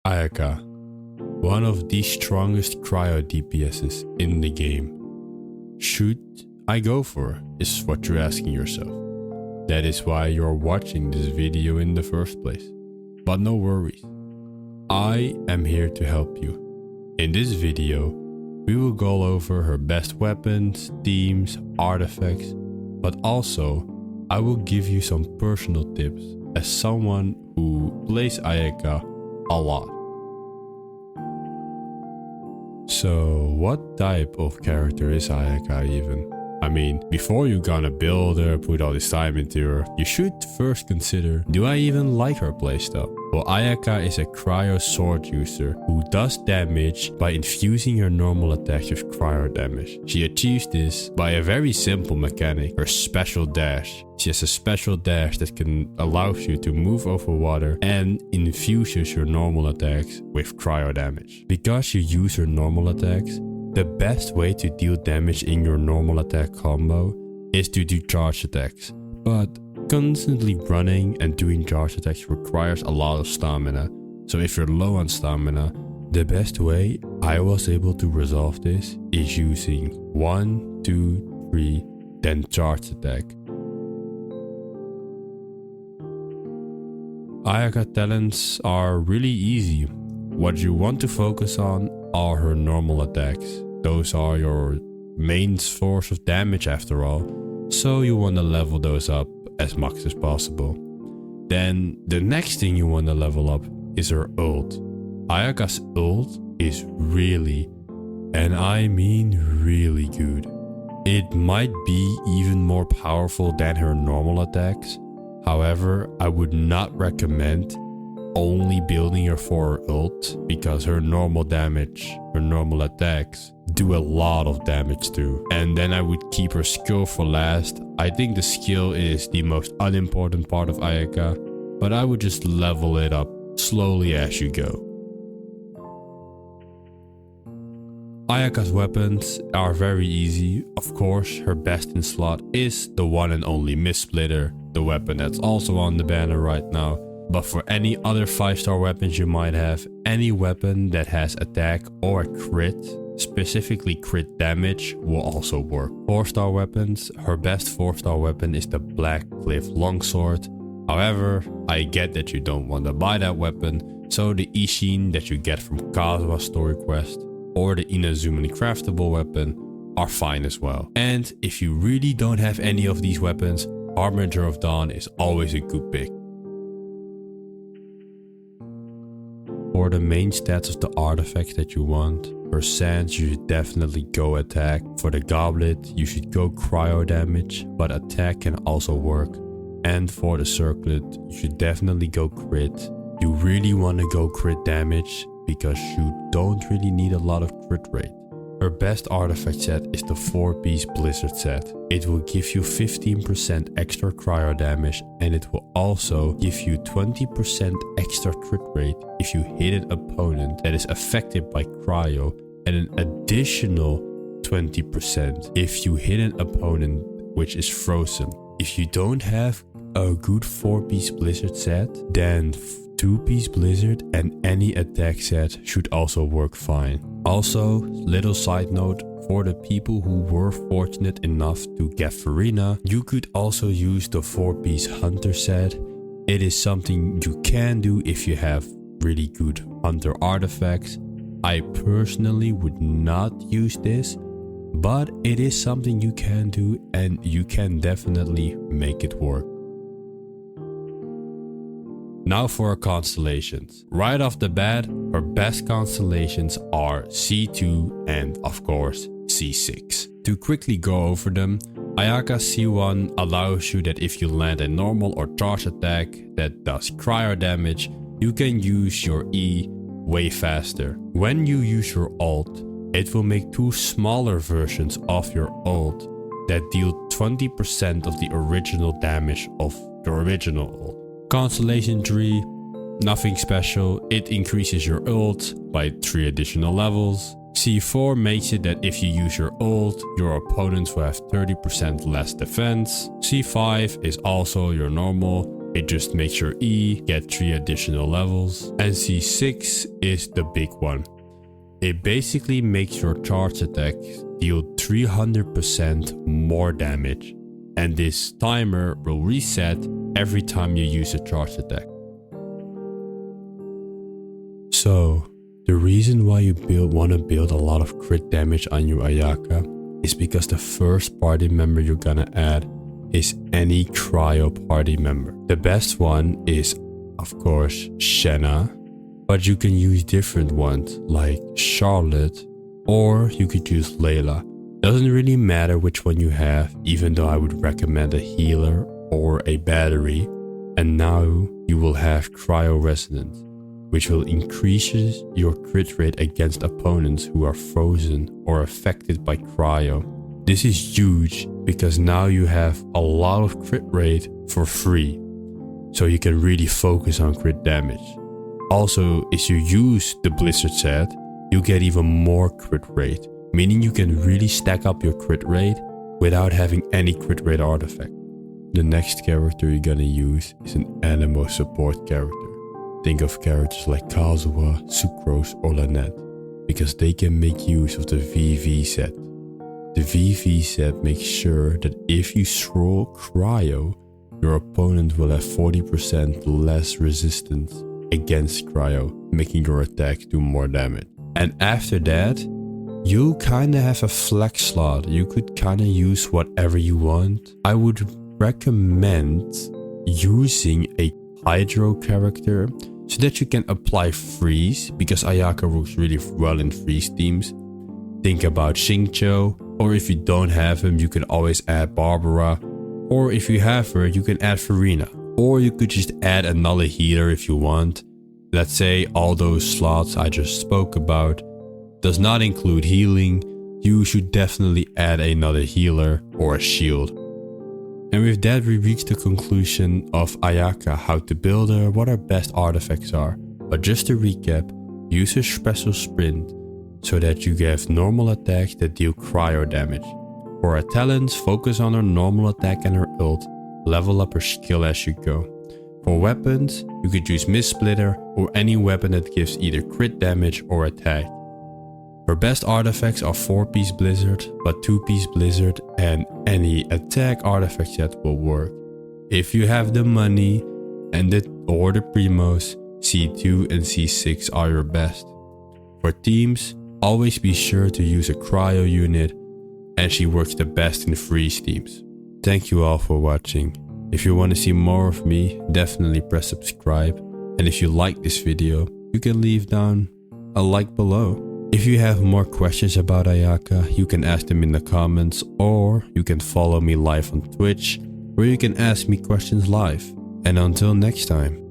Ayaka, one of the strongest cryo DPSs in the game. Should I go for it, is what you're asking yourself. That is why you're watching this video in the first place. But no worries, I am here to help you. In this video, we will go over her best weapons, themes, artifacts, but also I will give you some personal tips as someone who plays Ayaka a lot. So what type of character is Ayaka even? I mean, before you're gonna build her, put all this time into her, you should first consider, do I even like her playstyle? Well, Ayaka is a cryo sword user who does damage by infusing her normal attacks with cryo damage. She achieves this by a very simple mechanic, her special dash. She has a special dash that can allow you to move over water and infuses your normal attacks with cryo damage. Because you use her normal attacks, the best way to deal damage in your normal attack combo is to do charge attacks. But constantly running and doing charge attacks requires a lot of stamina. So if you're low on stamina, the best way I was able to resolve this is using 1, 2, 3, then charge attack. Ayaka talents are really easy. What you want to focus on are her normal attacks. Those are your main source of damage after all, so you want to level those up as much as possible. Then the next thing you want to level up is her ult. Ayaka's ult is really, and I mean really good. It might be even more powerful than her normal attacks. However, I would not recommend only building her for her ult, because her normal damage, her normal attacks do a lot of damage too. And then I would keep her skill for last. I think the skill is the most unimportant part of Ayaka, but I would just level it up slowly as you go. Ayaka's weapons are very easy. Of course, her best in slot is the one and only Mist Splitter, the weapon that's also on the banner right now. But for any other 5-star weapons you might have, any weapon that has attack or a crit, specifically crit damage, will also work. 4-star weapons, her best 4-star weapon is the Black Cliff Longsword. However, I get that you don't want to buy that weapon, so the Ishin that you get from Kazuha's story quest or the Inazuman craftable weapon are fine as well. And if you really don't have any of these weapons, Harbinger of Dawn is always a good pick. For the main stats of the artifacts that you want, for Sands you should definitely go attack. For the Goblet you should go cryo damage, but attack can also work. And for the Circlet you should definitely go crit. You really want to go crit damage because you don't really need a lot of crit rate. Her best artifact set is the 4-piece Blizzard set. It will give you 15% extra cryo damage, and it will also give you 20% extra crit rate if you hit an opponent that is affected by cryo, and an additional 20% if you hit an opponent which is frozen. If you don't have a good 4-piece Blizzard set, then 2-piece Blizzard and any attack set should also work fine. Also, little side note, for the people who were fortunate enough to get Farina, you could also use the 4-piece Hunter set. It is something you can do if you have really good Hunter artifacts. I personally would not use this, but it is something you can do and you can definitely make it work. Now for her constellations. Right off the bat, her best constellations are C2 and of course C6. To quickly go over them, Ayaka C1 allows you that if you land a normal or charge attack that does cryo damage, you can use your E way faster. When you use your ult, it will make 2 smaller versions of your ult that deal 20% of the original damage of your original ult. Constellation 3, nothing special, it increases your ult by 3 additional levels. C4 makes it that if you use your ult, your opponents will have 30% less defense. C5 is also your normal It just makes your E get 3 additional levels. And C6 is the big one. It basically makes your charge attack deal 300% more damage. And this timer will reset every time you use a charge attack. So, the reason why you want to build a lot of crit damage on your ayaka is because the first party member you're gonna add is any cryo party member. The best one is, of course, Shenna, but you can use different ones like Charlotte, or you could use Layla. Doesn't really matter which one you have, even though I would recommend a healer or a battery. And now you will have Cryo Resonance, which will increase your crit rate against opponents who are frozen or affected by cryo. This is huge because now you have a lot of crit rate for free, so you can really focus on crit damage. Also, if you use the Blizzard set, you get even more crit rate, meaning you can really stack up your crit rate without having any crit rate artifact. The next character you're gonna use is an Animo support character. Think of characters like Kazuha, Sucrose or Lynette, because they can make use of the VV set. The VV set makes sure that if you throw cryo, your opponent will have 40% less resistance against cryo, making your attack do more damage. And after that, you kinda have a flex slot. You could kinda use whatever you want. I would recommend using a Hydro character so that you can apply freeze, because Ayaka works really well in freeze teams. Think about Xingqiu, or if you don't have him, you can always add Barbara, or if you have her, you can add Farina, or you could just add another healer if you want. Let's say all those slots I just spoke about does not include healing, you should definitely add another healer or a shield. And with that, we reach the conclusion of Ayaka, how to build her, what her best artifacts are. But just to recap, use her special sprint so that you have normal attacks that deal cryo damage. For her talents, focus on her normal attack and her ult, level up her skill as you go. For weapons, you could use Mist Splitter or any weapon that gives either crit damage or attack. Her best artifacts are 4-piece Blizzard, but 2-piece Blizzard and any attack artifact set will work. If you have the money and the primos, C2 and C6 are your best. For teams, always be sure to use a cryo unit, and she works the best in freeze teams. Thank you all for watching. If you want to see more of me, definitely press subscribe. And if you like this video, you can leave down a like below. If you have more questions about Ayaka, you can ask them in the comments, or you can follow me live on Twitch, where you can ask me questions live. And until next time.